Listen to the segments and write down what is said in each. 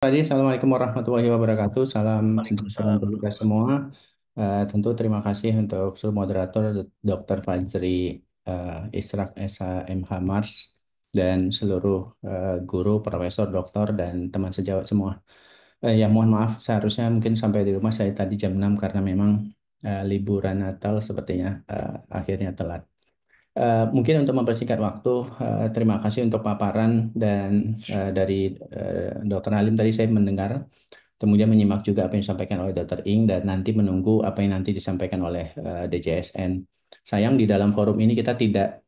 Tadi, Assalamualaikum warahmatullahi wabarakatuh. Salam sejahtera Waalaikumsalam untuk kita warahmatullahi semua. Tentu terima kasih untuk seluruh moderator Dr. Fajri Israk Esa MH Mars dan seluruh guru, profesor, doktor, dan teman sejawat semua. Ya, mohon maaf, seharusnya mungkin sampai di rumah saya tadi jam 6 karena memang liburan Natal sepertinya akhirnya telat. Mungkin untuk mempersingkat waktu, terima kasih untuk paparan dan dari Dr. Halim tadi saya mendengar, kemudian menyimak juga apa yang disampaikan oleh Dr. Ing dan nanti menunggu apa yang nanti disampaikan oleh DJSN. Sayang di dalam forum ini kita tidak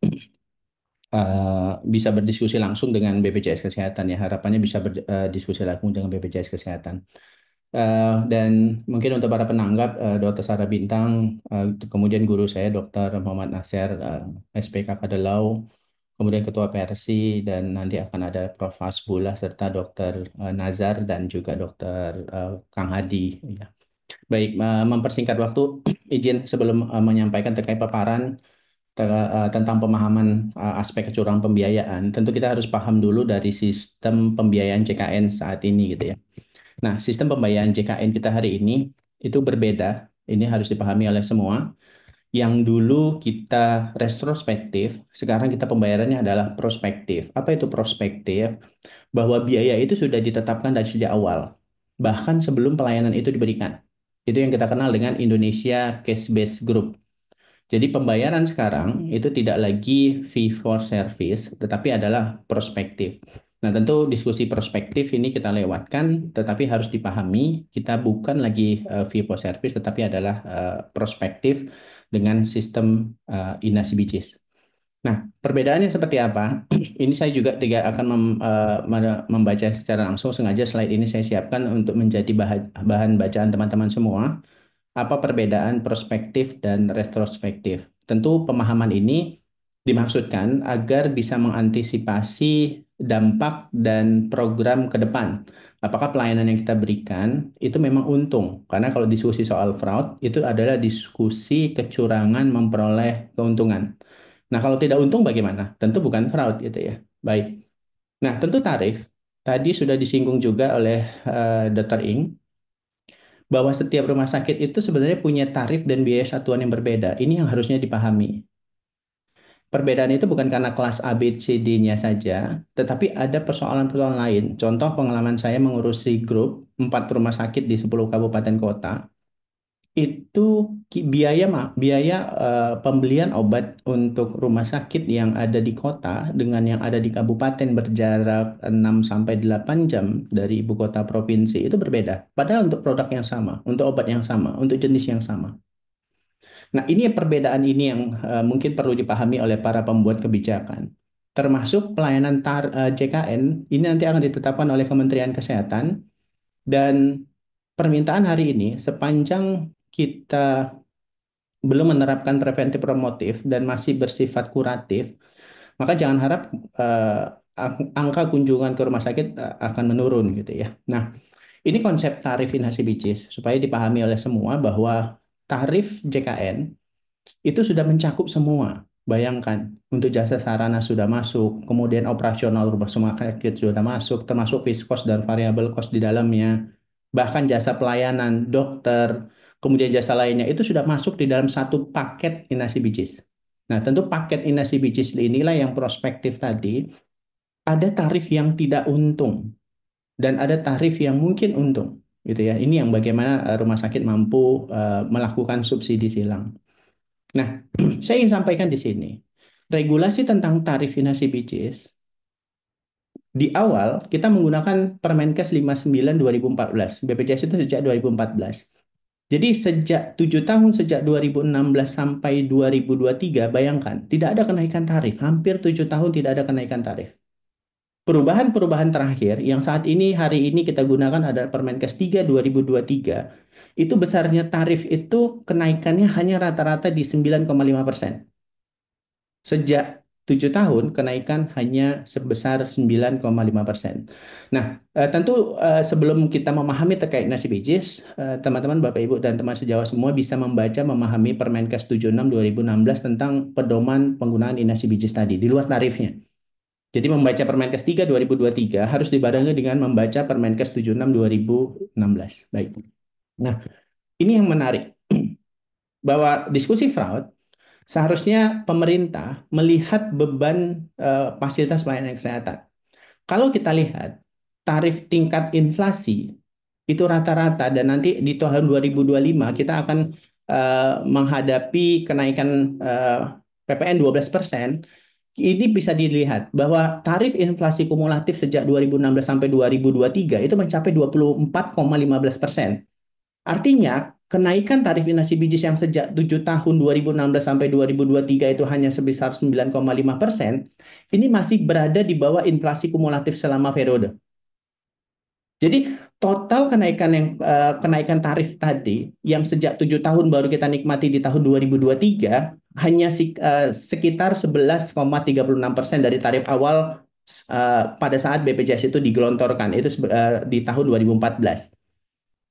bisa berdiskusi langsung dengan BPJS Kesehatan ya. Harapannya bisa berdiskusi langsung dengan BPJS Kesehatan. Dan mungkin untuk para penanggap, Dr. Sarah Bintang, kemudian guru saya Dr. Muhammad Nasir, SPK Kadelau, kemudian Ketua PRC, dan nanti akan ada Prof. Hasbullah serta Dr. Nazar dan juga Dr. Kang Hadi. Ya. Baik, mempersingkat waktu, izin sebelum menyampaikan terkait paparan tentang pemahaman aspek kecurangan pembiayaan, tentu kita harus paham dulu dari sistem pembiayaan JKN saat ini gitu ya. Nah, sistem pembayaran JKN kita hari ini itu berbeda. Ini harus dipahami oleh semua. Yang dulu kita retrospektif, sekarang kita pembayarannya adalah prospektif. Apa itu prospektif? Bahwa biaya itu sudah ditetapkan dari sejak awal, bahkan sebelum pelayanan itu diberikan. Itu yang kita kenal dengan Indonesia Cash Based Group. Jadi pembayaran sekarang itu tidak lagi fee for service, tetapi adalah prospektif. Nah, tentu diskusi prospektif ini kita lewatkan, tetapi harus dipahami kita bukan lagi fee for service, tetapi adalah prospektif dengan sistem INA-CBCS. Nah, perbedaannya seperti apa? Ini saya juga tidak akan membaca secara langsung, sengaja slide ini saya siapkan untuk menjadi bahan bacaan teman-teman semua apa perbedaan prospektif dan retrospektif. Tentu pemahaman ini dimaksudkan agar bisa mengantisipasi dampak dan program ke depan. Apakah pelayanan yang kita berikan itu memang untung? Karena kalau diskusi soal fraud itu adalah diskusi kecurangan memperoleh keuntungan. Nah, kalau tidak untung bagaimana? Tentu bukan fraud gitu ya. Baik. Nah, tentu tarif tadi sudah disinggung juga oleh Dr. Ing bahwa setiap rumah sakit itu sebenarnya punya tarif dan biaya satuan yang berbeda. Ini yang harusnya dipahami. Perbedaan itu bukan karena kelas A, B, C, D-nya saja, tetapi ada persoalan-persoalan lain. Contoh pengalaman saya mengurusi grup 4 rumah sakit di 10 kabupaten kota, itu biaya pembelian obat untuk rumah sakit yang ada di kota dengan yang ada di kabupaten berjarak 6 sampai 8 jam dari ibu kota provinsi itu berbeda. Padahal untuk produk yang sama, untuk obat yang sama, untuk jenis yang sama. Nah, ini perbedaan ini yang mungkin perlu dipahami oleh para pembuat kebijakan. Termasuk pelayanan JKN ini nanti akan ditetapkan oleh Kementerian Kesehatan dan permintaan hari ini sepanjang kita belum menerapkan preventif promotif dan masih bersifat kuratif, maka jangan harap eh, angka kunjungan ke rumah sakit akan menurun gitu ya. Nah, ini konsep tarif inhasi bicis supaya dipahami oleh semua bahwa tarif JKN itu sudah mencakup semua. Bayangkan, untuk jasa sarana sudah masuk, kemudian operasional rumah sakit sudah masuk, termasuk fixed cost dan variable cost di dalamnya. Bahkan jasa pelayanan, dokter, kemudian jasa lainnya itu sudah masuk di dalam satu paket inasi bijis. Nah, tentu paket inasi bijis inilah yang prospektif tadi, ada tarif yang tidak untung dan ada tarif yang mungkin untung. Gitu ya. Ini yang bagaimana rumah sakit mampu melakukan subsidi silang. Nah, saya ingin sampaikan di sini, regulasi tentang tarif inasi bijis, di awal kita menggunakan Permenkes 59 2014. BPJS itu sejak 2014. Jadi sejak 7 tahun, sejak 2016 sampai 2023, bayangkan, tidak ada kenaikan tarif. Hampir 7 tahun tidak ada kenaikan tarif. Perubahan-perubahan terakhir yang saat ini, hari ini kita gunakan adalah Permenkes 3 2023. Itu besarnya tarif itu kenaikannya hanya rata-rata di 9,5%. Sejak 7 tahun, kenaikan hanya sebesar 9,5%. Nah, tentu sebelum kita memahami terkait nasi bijis, teman-teman, Bapak, Ibu, dan teman sejawat semua bisa membaca, memahami Permenkes 76 2016 tentang pedoman penggunaan nasi bijis tadi, di luar tarifnya. Jadi membaca Permenkes 3 2023 harus dibarengi dengan membaca Permenkes 76 2016. Baik. Nah, ini yang menarik bahwa diskusi fraud seharusnya pemerintah melihat beban fasilitas pelayanan kesehatan. Kalau kita lihat tarif tingkat inflasi itu rata-rata dan nanti di tahun 2025 kita akan menghadapi kenaikan PPN 12%. Ini bisa dilihat bahwa tarif inflasi kumulatif sejak 2016 sampai 2023 itu mencapai 24,15%. Artinya, kenaikan tarif inasi bijis yang sejak 7 tahun 2016 sampai 2023 itu hanya sebesar 9,5%, ini masih berada di bawah inflasi kumulatif selama periode. Jadi total kenaikan tarif tadi yang sejak 7 tahun baru kita nikmati di tahun 2023 hanya sekitar 11,36% dari tarif awal pada saat BPJS itu digelontorkan itu di tahun 2014.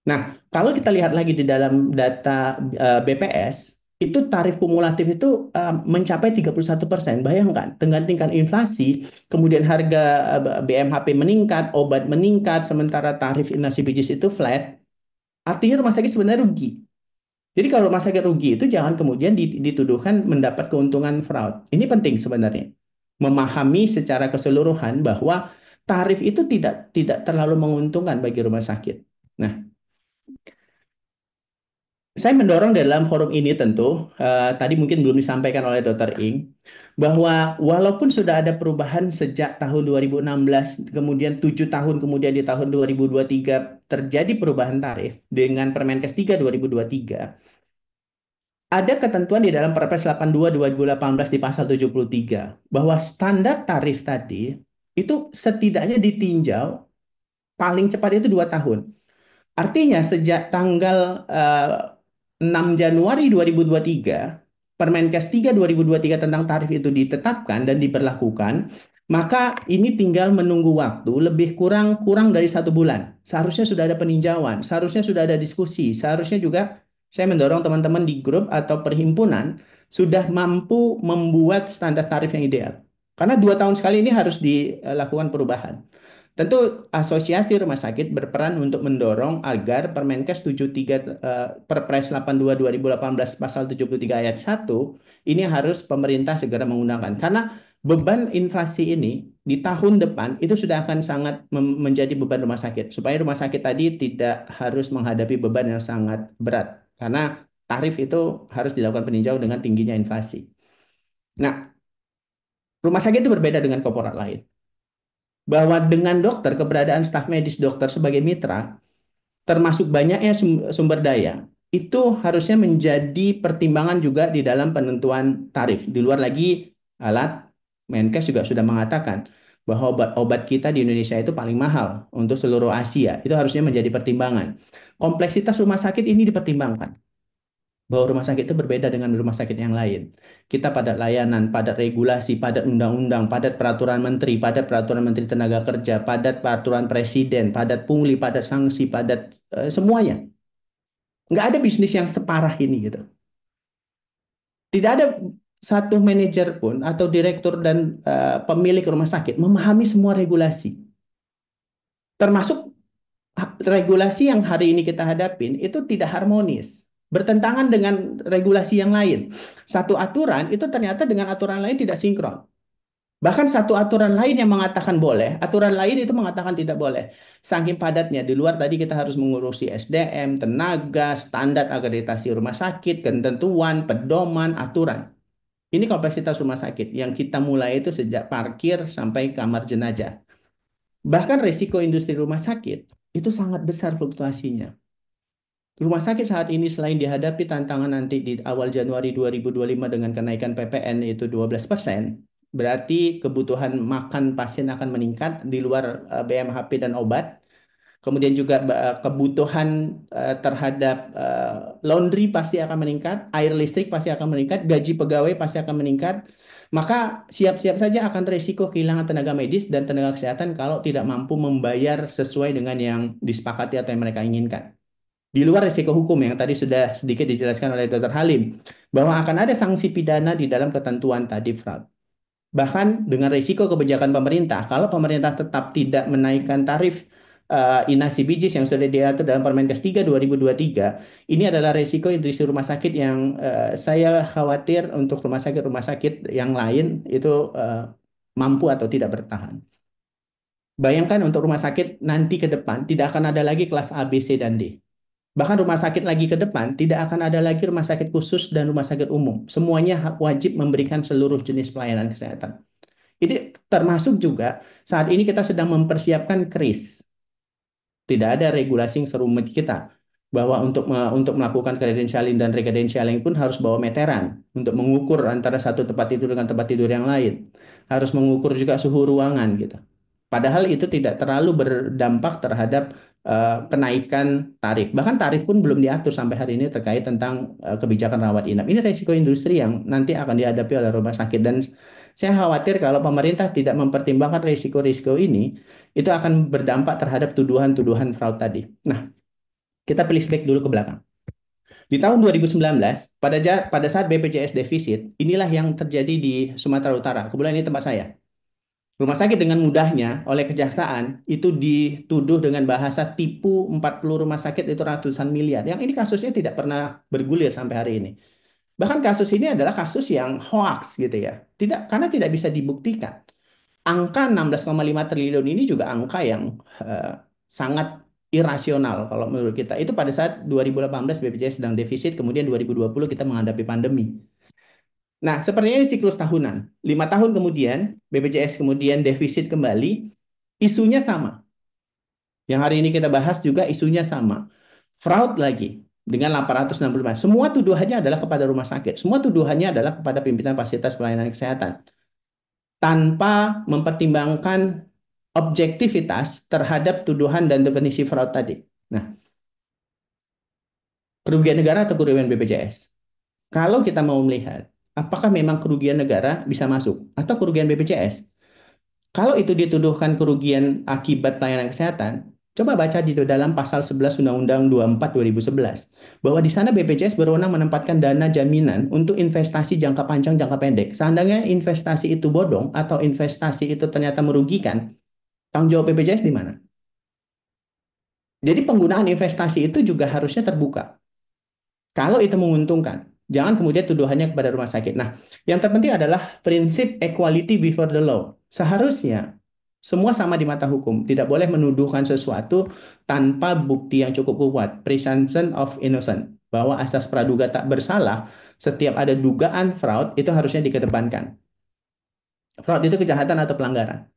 Nah, kalau kita lihat lagi di dalam data BPS, itu tarif kumulatif itu mencapai 31%. Bayangkan, dengan tingkat inflasi, kemudian harga BMHP meningkat, obat meningkat, sementara tarif inasi bijis itu flat, artinya rumah sakit sebenarnya rugi. Jadi kalau rumah sakit rugi itu jangan kemudian dituduhkan mendapat keuntungan fraud. Ini penting sebenarnya. Memahami secara keseluruhan bahwa tarif itu tidak terlalu menguntungkan bagi rumah sakit. Nah, saya mendorong dalam forum ini tentu, tadi mungkin belum disampaikan oleh Dr. Ing, bahwa walaupun sudah ada perubahan sejak tahun 2016, kemudian 7 tahun kemudian di tahun 2023 terjadi perubahan tarif dengan Permenkes 3 2023, ada ketentuan di dalam Perpres 82 2018 di pasal 73 bahwa standar tarif tadi itu setidaknya ditinjau paling cepat itu 2 tahun. Artinya sejak tanggal 6 Januari 2023, Permenkes 3 2023 tentang tarif itu ditetapkan dan diberlakukan, maka ini tinggal menunggu waktu lebih kurang dari 1 bulan. Seharusnya sudah ada peninjauan, seharusnya sudah ada diskusi, seharusnya juga saya mendorong teman-teman di grup atau perhimpunan sudah mampu membuat standar tarif yang ideal. Karena 2 tahun sekali ini harus dilakukan perubahan. Tentu asosiasi rumah sakit berperan untuk mendorong agar Permenkes 73 Perpres 82 2018 pasal 73 ayat 1 ini harus pemerintah segera menggunakan karena beban inflasi ini di tahun depan itu sudah akan sangat menjadi beban rumah sakit supaya rumah sakit tadi tidak harus menghadapi beban yang sangat berat karena tarif itu harus dilakukan peninjau dengan tingginya inflasi. Nah, rumah sakit itu berbeda dengan korporat lain bahwa dengan dokter, keberadaan staf medis dokter sebagai mitra, termasuk banyaknya sumber daya, itu harusnya menjadi pertimbangan juga di dalam penentuan tarif. Di luar lagi alat, Menkes juga sudah mengatakan bahwa obat kita di Indonesia itu paling mahal untuk seluruh Asia. Itu harusnya menjadi pertimbangan. Kompleksitas rumah sakit ini dipertimbangkan bahwa rumah sakit itu berbeda dengan rumah sakit yang lain. Kita padat layanan, padat regulasi, padat undang-undang, padat peraturan menteri tenaga kerja, padat peraturan presiden, padat pungli, padat sanksi, padat semuanya. Nggak ada bisnis yang separah ini gitu. Tidak ada satu manajer pun atau direktur dan pemilik rumah sakit memahami semua regulasi. Termasuk regulasi yang hari ini kita hadapin itu tidak harmonis, bertentangan dengan regulasi yang lain. Satu aturan itu ternyata dengan aturan lain tidak sinkron. Bahkan satu aturan lain yang mengatakan boleh, aturan lain itu mengatakan tidak boleh. Saking padatnya, di luar tadi kita harus mengurusi SDM, tenaga, standar akreditasi rumah sakit, ketentuan, pedoman, aturan. Ini kompleksitas rumah sakit yang kita mulai itu sejak parkir sampai kamar jenazah. Bahkan risiko industri rumah sakit itu sangat besar fluktuasinya. Rumah sakit saat ini selain dihadapi tantangan nanti di awal Januari 2025 dengan kenaikan PPN itu 12%, berarti kebutuhan makan pasien akan meningkat di luar BMHP dan obat. Kemudian juga kebutuhan terhadap laundry pasti akan meningkat, air listrik pasti akan meningkat, gaji pegawai pasti akan meningkat. Maka siap-siap saja akan risiko kehilangan tenaga medis dan tenaga kesehatan kalau tidak mampu membayar sesuai dengan yang disepakati atau yang mereka inginkan. Di luar risiko hukum yang tadi sudah sedikit dijelaskan oleh Dr. Halim, bahwa akan ada sanksi pidana di dalam ketentuan tadi fraud. Bahkan dengan risiko kebijakan pemerintah, kalau pemerintah tetap tidak menaikkan tarif inasi bijis yang sudah diatur dalam Permenkes 3 2023, ini adalah risiko industri rumah sakit yang saya khawatir untuk rumah sakit yang lain itu mampu atau tidak bertahan. Bayangkan untuk rumah sakit nanti ke depan tidak akan ada lagi kelas A, B, C, dan D. Bahkan rumah sakit lagi ke depan tidak akan ada lagi rumah sakit khusus dan rumah sakit umum. Semuanya wajib memberikan seluruh jenis pelayanan kesehatan. Ini termasuk juga saat ini kita sedang mempersiapkan KRIS. Tidak ada regulasi yang serumit kita bahwa untuk melakukan kredensialing dan rekredensialing pun harus bawa meteran untuk mengukur antara satu tempat tidur dengan tempat tidur yang lain. Harus mengukur juga suhu ruangan gitu. Padahal itu tidak terlalu berdampak terhadap kenaikan tarif. Bahkan tarif pun belum diatur sampai hari ini terkait tentang kebijakan rawat inap. Ini resiko industri yang nanti akan dihadapi oleh rumah sakit dan saya khawatir kalau pemerintah tidak mempertimbangkan risiko-risiko ini, itu akan berdampak terhadap tuduhan-tuduhan fraud tadi. Nah, kita flashback dulu ke belakang. Di tahun 2019, pada saat BPJS defisit, inilah yang terjadi di Sumatera Utara. Kebetulan ini tempat saya. Rumah sakit dengan mudahnya oleh kejaksaan itu dituduh dengan bahasa tipu 40 rumah sakit itu ratusan miliar. Yang ini kasusnya tidak pernah bergulir sampai hari ini. Bahkan kasus ini adalah kasus yang hoax gitu ya. Tidak, karena tidak bisa dibuktikan. Angka 16,5 triliun ini juga angka yang sangat irasional kalau menurut kita. Itu pada saat 2018 BPJS sedang defisit, kemudian 2020 kita menghadapi pandemi. Nah, sepertinya ini siklus tahunan. 5 tahun kemudian, BPJS kemudian defisit kembali, isunya sama. Yang hari ini kita bahas juga isunya sama. Fraud lagi dengan 865. Semua tuduhannya adalah kepada rumah sakit. Semua tuduhannya adalah kepada pimpinan fasilitas pelayanan kesehatan. Tanpa mempertimbangkan objektivitas terhadap tuduhan dan definisi fraud tadi. Nah, kerugian negara atau kerugian BPJS? Kalau kita mau melihat, apakah memang kerugian negara bisa masuk atau kerugian BPJS? Kalau itu dituduhkan kerugian akibat pelayanan kesehatan, coba baca di dalam pasal 11 Undang-Undang 24 2011 bahwa di sana BPJS berwenang menempatkan dana jaminan untuk investasi jangka panjang, jangka pendek. Seandainya investasi itu bodong atau investasi itu ternyata merugikan, tanggung jawab BPJS di mana? Jadi penggunaan investasi itu juga harusnya terbuka. Kalau itu menguntungkan, jangan kemudian tuduhannya kepada rumah sakit. Nah, yang terpenting adalah prinsip equality before the law. Seharusnya semua sama di mata hukum. Tidak boleh menuduhkan sesuatu tanpa bukti yang cukup kuat. Presumption of innocence. Bahwa asas praduga tak bersalah, setiap ada dugaan fraud, itu harusnya dikedepankan. Fraud itu kejahatan atau pelanggaran.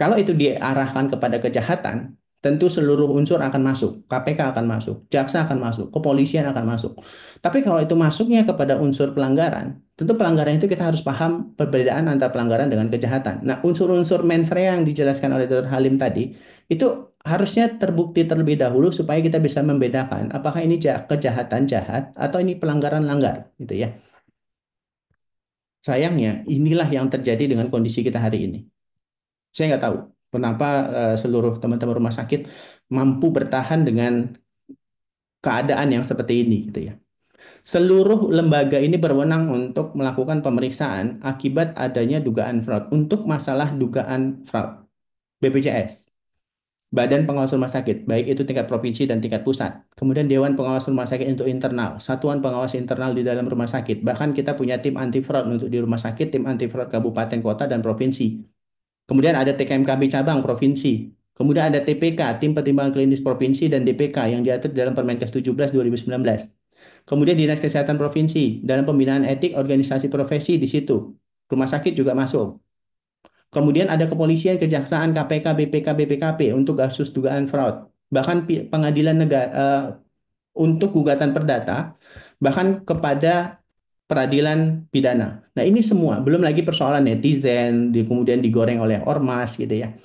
Kalau itu diarahkan kepada kejahatan, tentu seluruh unsur akan masuk. KPK akan masuk, jaksa akan masuk, kepolisian akan masuk. Tapi kalau itu masuknya kepada unsur pelanggaran, tentu pelanggaran itu kita harus paham perbedaan antara pelanggaran dengan kejahatan. Nah, unsur-unsur mens rea yang dijelaskan oleh Dr. Halim tadi, itu harusnya terbukti terlebih dahulu supaya kita bisa membedakan apakah ini kejahatan jahat atau ini pelanggaran langgar, gitu ya. Sayangnya, inilah yang terjadi dengan kondisi kita hari ini. Saya nggak tahu kenapa seluruh teman-teman rumah sakit mampu bertahan dengan keadaan yang seperti ini gitu ya. Seluruh lembaga ini berwenang untuk melakukan pemeriksaan akibat adanya dugaan fraud. Untuk masalah dugaan fraud, BPJS, Badan Pengawas Rumah Sakit, baik itu tingkat provinsi dan tingkat pusat. Kemudian Dewan Pengawas Rumah Sakit untuk internal, Satuan Pengawas Internal di dalam rumah sakit. Bahkan kita punya tim anti fraud untuk di rumah sakit, tim anti fraud kabupaten, kota, dan provinsi. Kemudian ada TKMKB cabang provinsi. Kemudian ada TPK, Tim Pertimbangan Klinis Provinsi dan DPK yang diatur dalam Permenkes 17 2019. Kemudian Dinas Kesehatan Provinsi dalam pembinaan etik organisasi profesi di situ. Rumah sakit juga masuk. Kemudian ada kepolisian, kejaksaan, KPK, BPK, BPKP untuk kasus dugaan fraud. Bahkan pengadilan negara untuk gugatan perdata, bahkan kepada peradilan pidana. Nah, ini semua belum lagi persoalan netizen, kemudian digoreng oleh ormas gitu ya.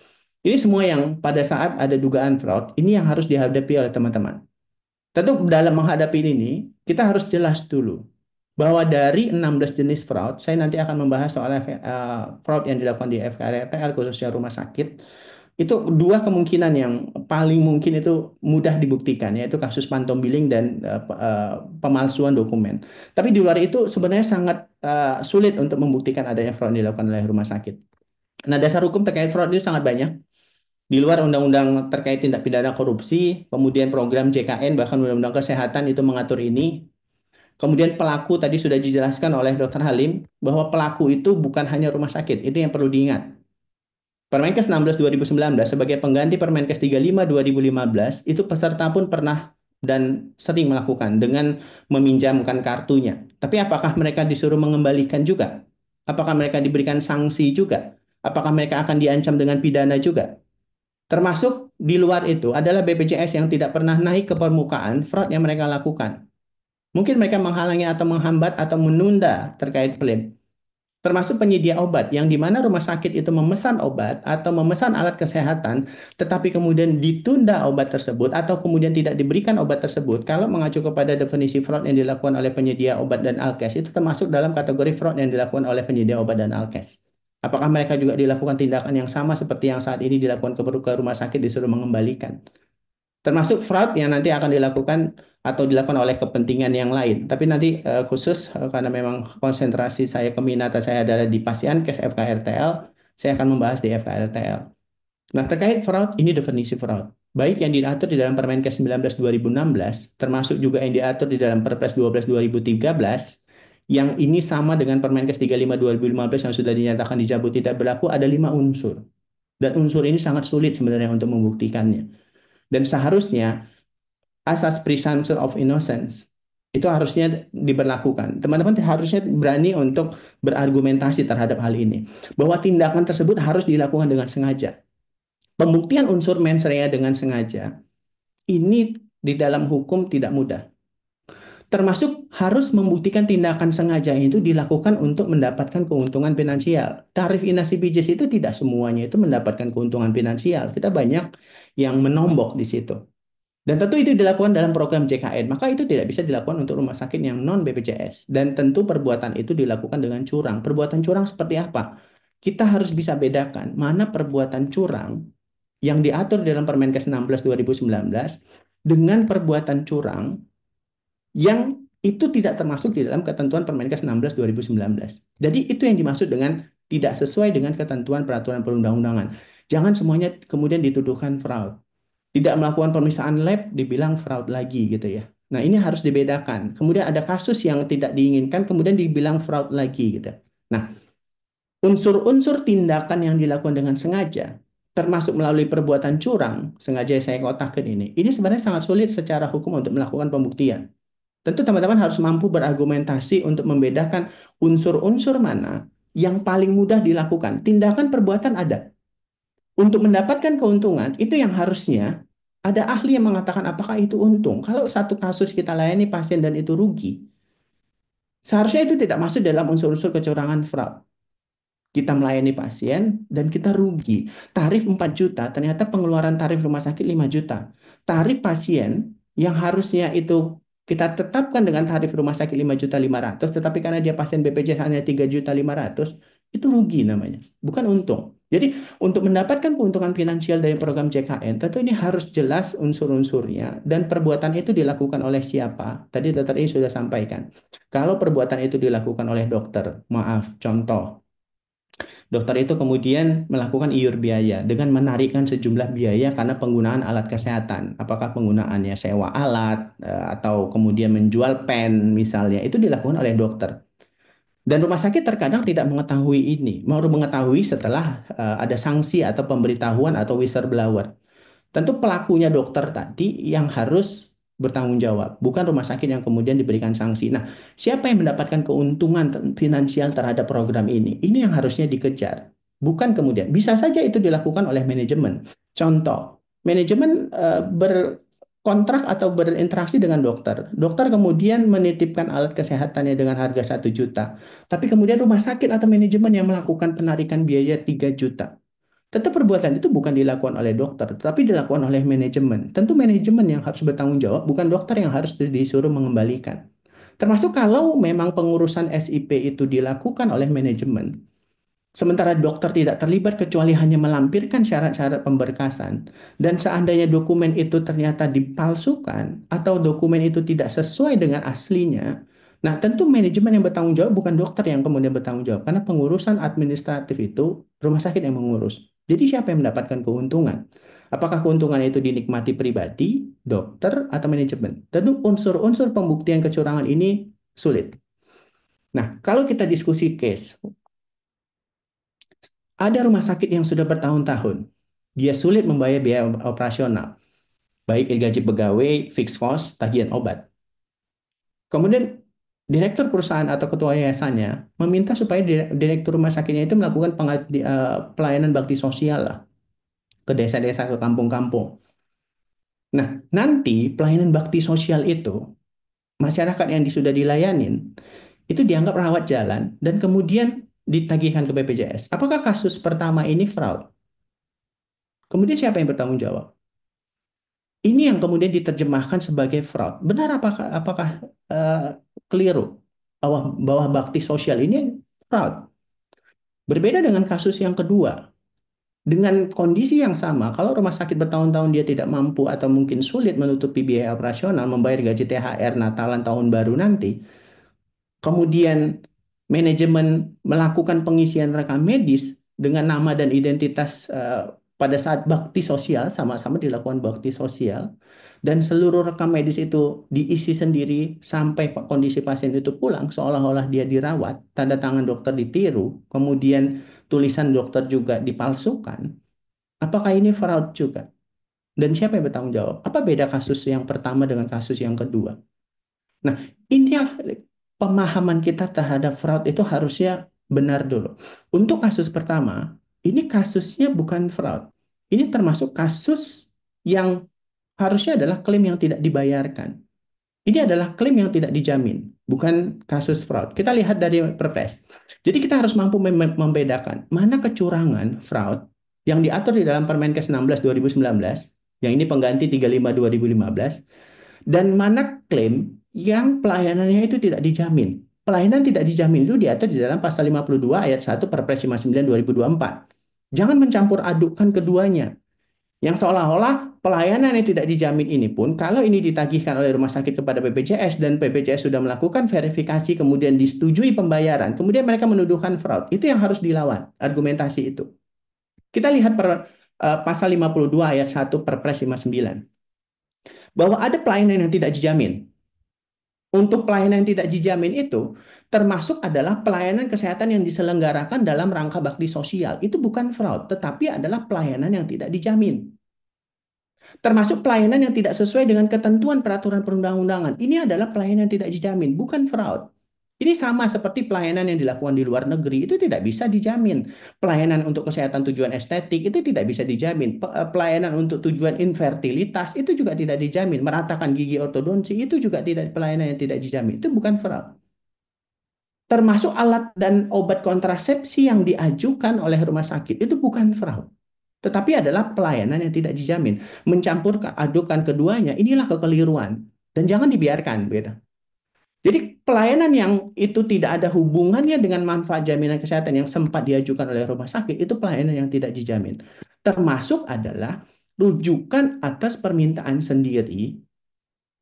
Ini semua yang pada saat ada dugaan fraud, ini yang harus dihadapi oleh teman-teman. Tentu dalam menghadapi ini, kita harus jelas dulu bahwa dari 16 jenis fraud, saya nanti akan membahas soal fraud yang dilakukan di FKRTL khususnya rumah sakit. Itu dua kemungkinan yang paling mungkin itu mudah dibuktikan, yaitu kasus phantom billing dan pemalsuan dokumen. Tapi di luar itu sebenarnya sangat sulit untuk membuktikan adanya fraud yang dilakukan oleh rumah sakit. Nah, dasar hukum terkait fraud itu sangat banyak. Di luar undang-undang terkait tindak pidana korupsi, kemudian program JKN, bahkan undang-undang kesehatan itu mengatur ini. Kemudian pelaku tadi sudah dijelaskan oleh Dr. Halim bahwa pelaku itu bukan hanya rumah sakit, itu yang perlu diingat. Permenkes 16 2019 sebagai pengganti Permenkes 35 2015 itu peserta pun pernah dan sering melakukan dengan meminjamkan kartunya. Tapi apakah mereka disuruh mengembalikan juga? Apakah mereka diberikan sanksi juga? Apakah mereka akan diancam dengan pidana juga? Termasuk di luar itu adalah BPJS yang tidak pernah naik ke permukaan fraud yang mereka lakukan. Mungkin mereka menghalangi atau menghambat atau menunda terkait klaim. Termasuk penyedia obat yang di mana rumah sakit itu memesan obat atau memesan alat kesehatan, tetapi kemudian ditunda obat tersebut atau kemudian tidak diberikan obat tersebut. Kalau mengacu kepada definisi fraud yang dilakukan oleh penyedia obat dan alkes, itu termasuk dalam kategori fraud yang dilakukan oleh penyedia obat dan alkes. Apakah mereka juga dilakukan tindakan yang sama seperti yang saat ini dilakukan ke rumah sakit disuruh mengembalikan? Termasuk fraud yang nanti akan dilakukan atau dilakukan oleh kepentingan yang lain. Tapi nanti khusus karena memang konsentrasi saya, keminatan saya adalah di Pasienkes FKRTL, saya akan membahas di FKRTL. Nah, terkait fraud, ini definisi fraud. Baik yang diatur di dalam Permenkes 19 2016, termasuk juga yang diatur di dalam Perpres 12 2013, yang ini sama dengan Permenkes 35 2015 yang sudah dinyatakan dicabut tidak berlaku, ada 5 unsur. Dan unsur ini sangat sulit sebenarnya untuk membuktikannya. Dan seharusnya asas presumption of innocence itu harusnya diberlakukan. Teman-teman harusnya berani untuk berargumentasi terhadap hal ini. Bahwa tindakan tersebut harus dilakukan dengan sengaja. Pembuktian unsur mens rea dengan sengaja ini di dalam hukum tidak mudah. Termasuk harus membuktikan tindakan sengaja itu dilakukan untuk mendapatkan keuntungan finansial. Tarif inasi bijis itu tidak semuanya itu mendapatkan keuntungan finansial. Kita banyak yang menombok di situ. Dan tentu itu dilakukan dalam program JKN, maka itu tidak bisa dilakukan untuk rumah sakit yang non BPJS. Dan tentu perbuatan itu dilakukan dengan curang. Perbuatan curang seperti apa? Kita harus bisa bedakan mana perbuatan curang yang diatur dalam Permenkes 16 2019 dengan perbuatan curang yang itu tidak termasuk di dalam ketentuan Permenkes 16 2019. Jadi itu yang dimaksud dengan tidak sesuai dengan ketentuan peraturan perundang-undangan. Jangan semuanya kemudian dituduhkan fraud. Tidak melakukan pemeriksaan lab dibilang fraud lagi gitu ya. Nah, ini harus dibedakan. Kemudian ada kasus yang tidak diinginkan kemudian dibilang fraud lagi gitu. Nah, unsur-unsur tindakan yang dilakukan dengan sengaja termasuk melalui perbuatan curang, sengaja saya kotakkan ini sebenarnya sangat sulit secara hukum untuk melakukan pembuktian. Tentu teman-teman harus mampu berargumentasi untuk membedakan unsur-unsur mana yang paling mudah dilakukan. Tindakan perbuatan ada. Untuk mendapatkan keuntungan, itu yang harusnya ada ahli yang mengatakan apakah itu untung. Kalau satu kasus kita layani pasien dan itu rugi, seharusnya itu tidak masuk dalam unsur-unsur kecurangan fraud. Kita melayani pasien dan kita rugi. Tarif 4 juta, ternyata pengeluaran tarif rumah sakit 5 juta. Tarif pasien yang harusnya itu kita tetapkan dengan tarif rumah sakit 5.500.000, tetapi karena dia pasien BPJS hanya 3.500.000, itu rugi namanya, bukan untung. Jadi untuk mendapatkan keuntungan finansial dari program JKN, tentu ini harus jelas unsur-unsurnya dan perbuatan itu dilakukan oleh siapa. Tadi dokter ini sudah sampaikan. Kalau perbuatan itu dilakukan oleh dokter, maaf, contoh, dokter itu kemudian melakukan iur biaya dengan menarikkan sejumlah biaya karena penggunaan alat kesehatan. Apakah penggunaannya sewa alat atau kemudian menjual pen misalnya, itu dilakukan oleh dokter. Dan rumah sakit terkadang tidak mengetahui ini, baru mengetahui setelah ada sanksi atau pemberitahuan atau whistleblower. Tentu pelakunya dokter tadi yang harus bertanggung jawab, bukan rumah sakit yang kemudian diberikan sanksi. Nah, siapa yang mendapatkan keuntungan finansial terhadap program ini? Ini yang harusnya dikejar. Bukan kemudian, bisa saja itu dilakukan oleh manajemen. Contoh, manajemen berkontrak atau berinteraksi dengan dokter. Dokter kemudian menitipkan alat kesehatannya dengan harga 1 juta. Tapi kemudian rumah sakit atau manajemen yang melakukan penarikan biaya 3 juta. Tentu perbuatan itu bukan dilakukan oleh dokter, tetapi dilakukan oleh manajemen. Tentu manajemen yang harus bertanggung jawab, bukan dokter yang harus disuruh mengembalikan. Termasuk kalau memang pengurusan SIP itu dilakukan oleh manajemen, Sementara dokter tidak terlibat kecuali hanya melampirkan syarat-syarat pemberkasan. Dan seandainya dokumen itu ternyata dipalsukan atau dokumen itu tidak sesuai dengan aslinya, nah tentu manajemen yang bertanggung jawab bukan dokter yang kemudian bertanggung jawab. Karena pengurusan administratif itu rumah sakit yang mengurus. Jadi siapa yang mendapatkan keuntungan? Apakah keuntungan itu dinikmati pribadi, dokter, atau manajemen? Tentu unsur-unsur pembuktian kecurangan ini sulit. Nah, kalau kita diskusi case, ada rumah sakit yang sudah bertahun-tahun, dia sulit membayar biaya operasional, baik gaji pegawai, fixed cost, tagihan obat. Kemudian direktur perusahaan atau ketua yayasannya meminta supaya direktur rumah sakitnya itu melakukan pelayanan bakti sosial lah ke desa-desa, ke kampung-kampung. Nah, nanti pelayanan bakti sosial itu, masyarakat yang sudah dilayanin, itu dianggap rawat jalan dan kemudian ditagihkan ke BPJS. Apakah kasus pertama ini fraud? Kemudian siapa yang bertanggung jawab? Ini yang kemudian diterjemahkan sebagai fraud. Benar apakah eh, keliru bahwa bakti sosial ini fraud? Berbeda dengan kasus yang kedua. Dengan kondisi yang sama, kalau rumah sakit bertahun-tahun dia tidak mampu atau mungkin sulit menutupi biaya operasional, membayar gaji THR Natalan tahun baru nanti, kemudian manajemen melakukan pengisian rekam medis dengan nama dan identitas pada saat bakti sosial, sama-sama dilakukan bakti sosial, dan seluruh rekam medis itu diisi sendiri sampai kondisi pasien itu pulang, seolah-olah dia dirawat, tanda tangan dokter ditiru, kemudian tulisan dokter juga dipalsukan. Apakah ini fraud juga? Dan siapa yang bertanggung jawab? Apa beda kasus yang pertama dengan kasus yang kedua? Nah, inilah pemahaman kita terhadap fraud itu harusnya benar dulu. Untuk kasus pertama, ini kasusnya bukan fraud. Ini termasuk kasus yang harusnya adalah klaim yang tidak dibayarkan. Ini adalah klaim yang tidak dijamin, bukan kasus fraud. Kita lihat dari Perpres. Jadi kita harus mampu membedakan mana kecurangan fraud yang diatur di dalam Permenkes 16 2019, yang ini pengganti 35 2015, dan mana klaim yang pelayanannya itu tidak dijamin. Pelayanan tidak dijamin itu diatur di dalam pasal 52 ayat 1 Perpres 59 2024. Jangan mencampur adukkan keduanya. Yang seolah-olah pelayanan yang tidak dijamin ini pun, kalau ini ditagihkan oleh rumah sakit kepada BPJS dan BPJS sudah melakukan verifikasi, kemudian disetujui pembayaran, kemudian mereka menuduhkan fraud. Itu yang harus dilawan, argumentasi itu. Kita lihat pasal 52 ayat 1 Perpres 59. Bahwa ada pelayanan yang tidak dijamin. Untuk pelayanan yang tidak dijamin itu, termasuk adalah pelayanan kesehatan yang diselenggarakan dalam rangka bakti sosial. Itu bukan fraud, tetapi adalah pelayanan yang tidak dijamin. Termasuk pelayanan yang tidak sesuai dengan ketentuan peraturan perundang-undangan. Ini adalah pelayanan yang tidak dijamin, bukan fraud. Ini sama seperti pelayanan yang dilakukan di luar negeri, itu tidak bisa dijamin. Pelayanan untuk kesehatan tujuan estetik, itu tidak bisa dijamin. Pelayanan untuk tujuan infertilitas, itu juga tidak dijamin. Meratakan gigi ortodonsi, itu juga tidak pelayanan yang tidak dijamin. Itu bukan fraud. Termasuk alat dan obat kontrasepsi yang diajukan oleh rumah sakit, itu bukan fraud. Tetapi adalah pelayanan yang tidak dijamin. Mencampur adukan keduanya, inilah kekeliruan. Dan jangan dibiarkan, begitu. Jadi pelayanan yang itu tidak ada hubungannya dengan manfaat jaminan kesehatan yang sempat diajukan oleh rumah sakit, itu pelayanan yang tidak dijamin. Termasuk adalah rujukan atas permintaan sendiri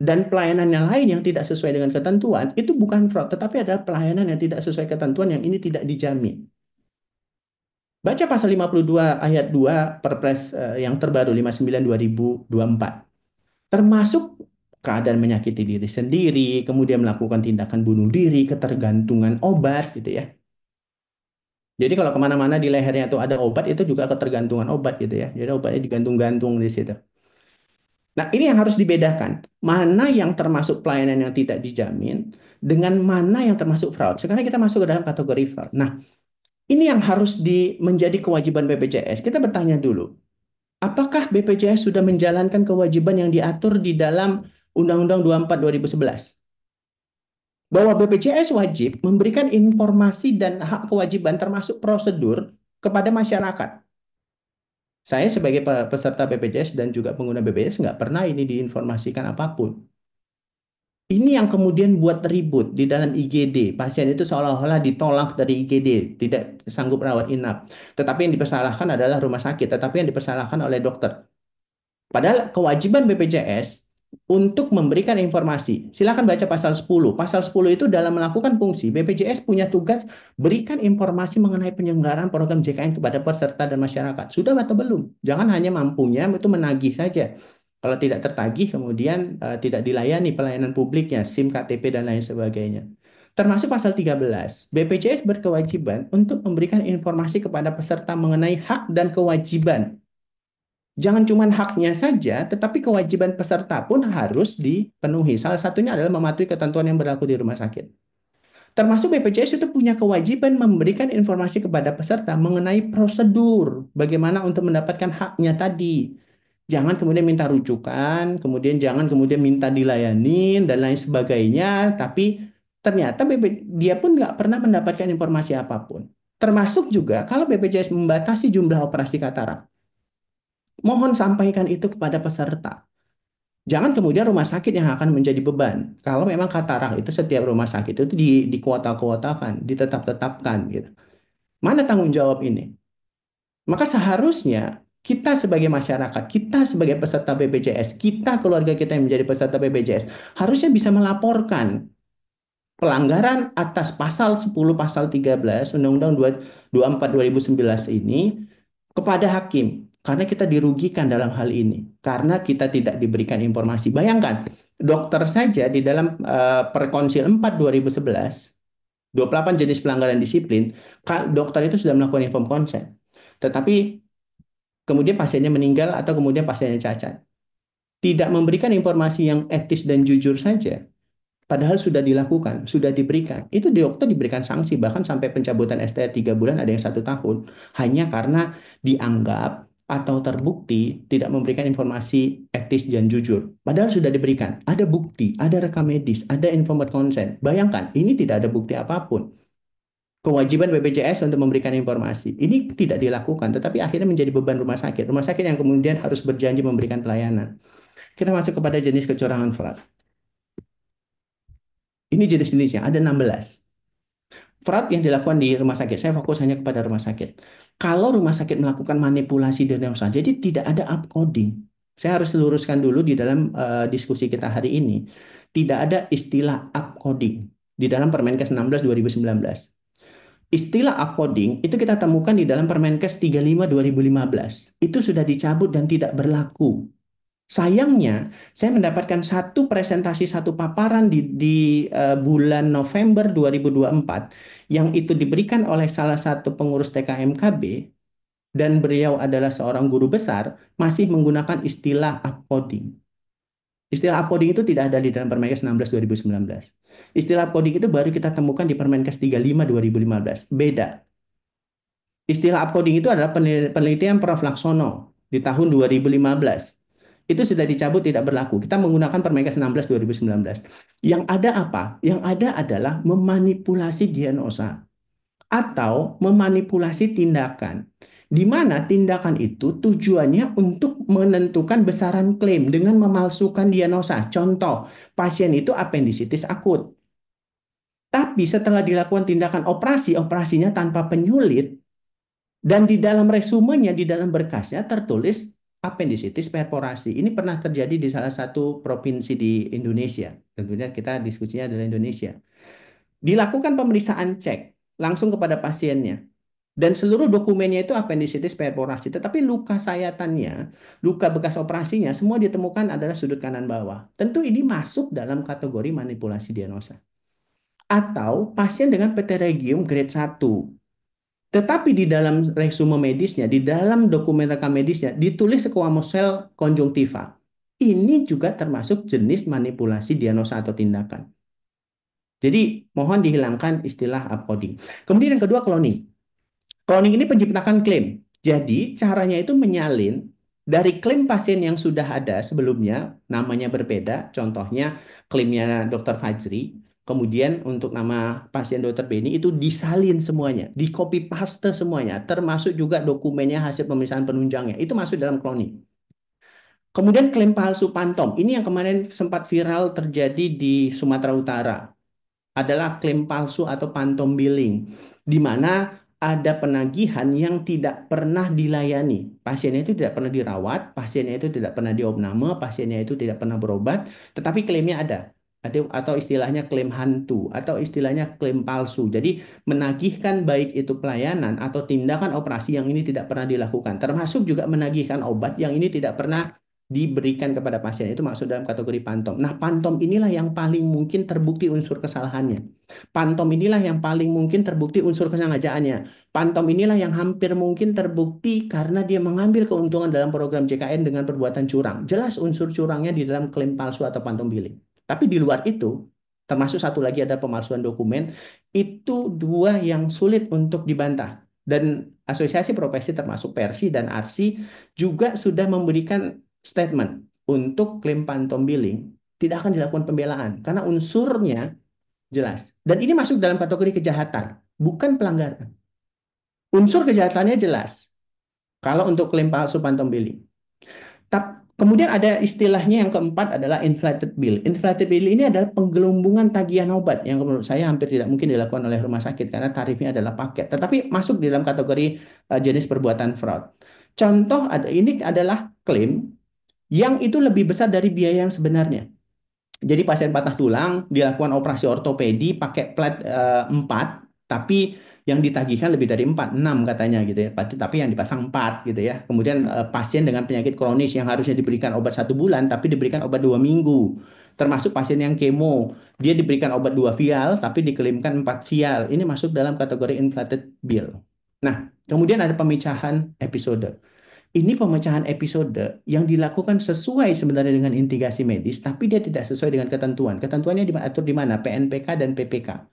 dan pelayanan yang lain yang tidak sesuai dengan ketentuan, itu bukan fraud, tetapi adalah pelayanan yang tidak sesuai ketentuan yang ini tidak dijamin. Baca pasal 52 ayat 2 Perpres yang terbaru 59 2024. Termasuk keadaan menyakiti diri sendiri, kemudian melakukan tindakan bunuh diri, ketergantungan obat gitu ya. Jadi kalau kemana-mana di lehernya itu ada obat, itu juga ketergantungan obat gitu ya. Jadi obatnya digantung-gantung di situ. Nah, ini yang harus dibedakan. Mana yang termasuk pelayanan yang tidak dijamin dengan mana yang termasuk fraud. Sekarang kita masuk ke dalam kategori fraud. Nah, ini yang harus menjadi kewajiban BPJS. Kita bertanya dulu, apakah BPJS sudah menjalankan kewajiban yang diatur di dalam Undang-Undang 24 2011? Bahwa BPJS wajib memberikan informasi dan hak kewajiban termasuk prosedur kepada masyarakat. Saya sebagai peserta BPJS dan juga pengguna BPJS nggak pernah ini diinformasikan apapun. Ini yang kemudian buat ribut di dalam IGD. Pasien itu seolah-olah ditolak dari IGD, tidak sanggup rawat inap. Tetapi yang dipersalahkan adalah rumah sakit, tetapi yang dipersalahkan oleh dokter. Padahal kewajiban BPJS untuk memberikan informasi. Silakan baca pasal 10. Pasal 10 itu dalam melakukan fungsi, BPJS punya tugas berikan informasi mengenai penyelenggaraan program JKN kepada peserta dan masyarakat. Sudah atau belum? Jangan hanya mampunya itu menagih saja. Kalau tidak tertagih, kemudian tidak dilayani pelayanan publiknya, SIM, KTP, dan lain sebagainya. Termasuk pasal 13, BPJS berkewajiban untuk memberikan informasi kepada peserta mengenai hak dan kewajiban. Jangan cuma haknya saja, tetapi kewajiban peserta pun harus dipenuhi. Salah satunya adalah mematuhi ketentuan yang berlaku di rumah sakit. Termasuk BPJS itu punya kewajiban memberikan informasi kepada peserta mengenai prosedur, bagaimana untuk mendapatkan haknya tadi. Jangan kemudian minta rujukan, kemudian jangan kemudian minta dilayanin, dan lain sebagainya, tapi ternyata dia pun nggak pernah mendapatkan informasi apapun. Termasuk juga kalau BPJS membatasi jumlah operasi katarak. Mohon sampaikan itu kepada peserta. Jangan kemudian rumah sakit yang akan menjadi beban. Kalau memang katarak itu setiap rumah sakit itu dikuota-kuotakan, ditetap-tetapkan gitu. Mana tanggung jawab ini? Maka seharusnya kita sebagai masyarakat, kita sebagai peserta BPJS, kita keluarga kita yang menjadi peserta BPJS, harusnya bisa melaporkan pelanggaran atas pasal 10, pasal 13 Undang-Undang 24 2011 ini kepada hakim, karena kita dirugikan dalam hal ini karena kita tidak diberikan informasi. Bayangkan, dokter saja di dalam Perkonsil 4 2011, 28 jenis pelanggaran disiplin, dokter itu sudah melakukan informed consent. Tetapi kemudian pasiennya meninggal atau kemudian pasiennya cacat. Tidak memberikan informasi yang etis dan jujur saja, padahal sudah dilakukan, sudah diberikan. Itu dokter diberikan sanksi, bahkan sampai pencabutan STR 3 bulan, ada yang 1 tahun. Hanya karena dianggap atau terbukti tidak memberikan informasi etis dan jujur. Padahal sudah diberikan. Ada bukti, ada rekam medis, ada informed consent. Bayangkan, ini tidak ada bukti apapun. Kewajiban BPJS untuk memberikan informasi. Ini tidak dilakukan, tetapi akhirnya menjadi beban rumah sakit. Rumah sakit yang kemudian harus berjanji memberikan pelayanan. Kita masuk kepada jenis kecurangan fraud. Ini jenis-jenisnya, ada 16. Fraud yang dilakukan di rumah sakit, saya fokus hanya kepada rumah sakit. Kalau rumah sakit melakukan manipulasi diagnosa, jadi tidak ada upcoding. Saya harus luruskan dulu di dalam diskusi kita hari ini. Tidak ada istilah upcoding di dalam Permenkes 16 2019. Istilah upcoding itu kita temukan di dalam Permenkes 35 2015. Itu sudah dicabut dan tidak berlaku. Sayangnya, saya mendapatkan satu presentasi, satu paparan di bulan November 2024 yang itu diberikan oleh salah satu pengurus TKMKB, dan beliau adalah seorang guru besar, masih menggunakan istilah upcoding. Istilah upcoding itu tidak ada di dalam Permenkes 16 2019. Istilah upcoding itu baru kita temukan di Permenkes 35 2015. Beda. Istilah upcoding itu adalah penelitian Prof. Laksono di tahun 2015. Itu sudah dicabut, tidak berlaku. Kita menggunakan Permenkes 16 2019. Yang ada apa? Yang ada adalah memanipulasi diagnosa atau memanipulasi tindakan. Di mana tindakan itu tujuannya untuk menentukan besaran klaim dengan memalsukan diagnosa. Contoh, pasien itu apendisitis akut. Tapi setelah dilakukan tindakan operasi, operasinya tanpa penyulit, dan di dalam resumenya, di dalam berkasnya tertulis apendisitis perforasi. Ini pernah terjadi di salah satu provinsi di Indonesia. Tentunya kita diskusinya adalah Indonesia. Dilakukan pemeriksaan cek langsung kepada pasiennya. Dan seluruh dokumennya itu apendisitis perforasi. Tetapi luka sayatannya, luka bekas operasinya, semua ditemukan adalah sudut kanan bawah. Tentu ini masuk dalam kategori manipulasi diagnosa. Atau pasien dengan pterygium grade 1. Tetapi di dalam resume medisnya, di dalam dokumen rekam medisnya, ditulis squamosel conjunctiva. Ini juga termasuk jenis manipulasi diagnosa atau tindakan. Jadi, mohon dihilangkan istilah upcoding. Kemudian yang kedua, cloning. Cloning ini penciptakan klaim. Jadi, caranya itu menyalin dari klaim pasien yang sudah ada sebelumnya, namanya berbeda. Contohnya, klaimnya Dr. Fajri. Kemudian untuk nama pasien Dr. Beni itu disalin semuanya, di copy paste semuanya, termasuk juga dokumennya, hasil pemeriksaan penunjangnya. Itu masuk dalam cloning. Kemudian klaim palsu Pantom. Ini yang kemarin sempat viral terjadi di Sumatera Utara adalah klaim palsu atau phantom billing, di mana ada penagihan yang tidak pernah dilayani. Pasiennya itu tidak pernah dirawat, pasiennya itu tidak pernah diopname, pasiennya itu tidak pernah berobat, tetapi klaimnya ada. Atau istilahnya klaim hantu, atau istilahnya klaim palsu. Jadi menagihkan baik itu pelayanan atau tindakan operasi yang ini tidak pernah dilakukan, termasuk juga menagihkan obat yang ini tidak pernah diberikan kepada pasien itu masuk dalam kategori pantom. Nah, pantom inilah yang paling mungkin terbukti unsur kesalahannya. Pantom inilah yang paling mungkin terbukti unsur kesengajaannya. Pantom inilah yang hampir mungkin terbukti karena dia mengambil keuntungan dalam program JKN dengan perbuatan curang. Jelas unsur curangnya di dalam klaim palsu atau pantom billing. Tapi di luar itu, termasuk satu lagi ada pemalsuan dokumen, itu dua yang sulit untuk dibantah. Dan asosiasi profesi termasuk Persi dan Arsi juga sudah memberikan statement untuk klaim phantom billing tidak akan dilakukan pembelaan karena unsurnya jelas. Dan ini masuk dalam kategori kejahatan, bukan pelanggaran. Unsur kejahatannya jelas. Kalau untuk klaim palsu phantom billing. Kemudian ada istilahnya yang keempat adalah inflated bill. Inflated bill ini adalah penggelumbungan tagihan obat yang menurut saya hampir tidak mungkin dilakukan oleh rumah sakit karena tarifnya adalah paket. Tetapi masuk di dalam kategori jenis perbuatan fraud. Contoh ini adalah klaim yang itu lebih besar dari biaya yang sebenarnya. Jadi pasien patah tulang dilakukan operasi ortopedi pakai plat 4, tapi yang ditagihkan lebih dari 4, 6 katanya gitu ya. Tapi yang dipasang 4 gitu ya. Kemudian pasien dengan penyakit kronis yang harusnya diberikan obat 1 bulan, tapi diberikan obat 2 minggu. Termasuk pasien yang kemo, dia diberikan obat 2 vial, tapi diklaimkan 4 vial. Ini masuk dalam kategori inflated bill. Nah, kemudian ada pemecahan episode. Ini pemecahan episode yang dilakukan sesuai sebenarnya dengan indikasi medis, tapi dia tidak sesuai dengan ketentuan. Ketentuannya diatur di mana? PNPK dan PPK.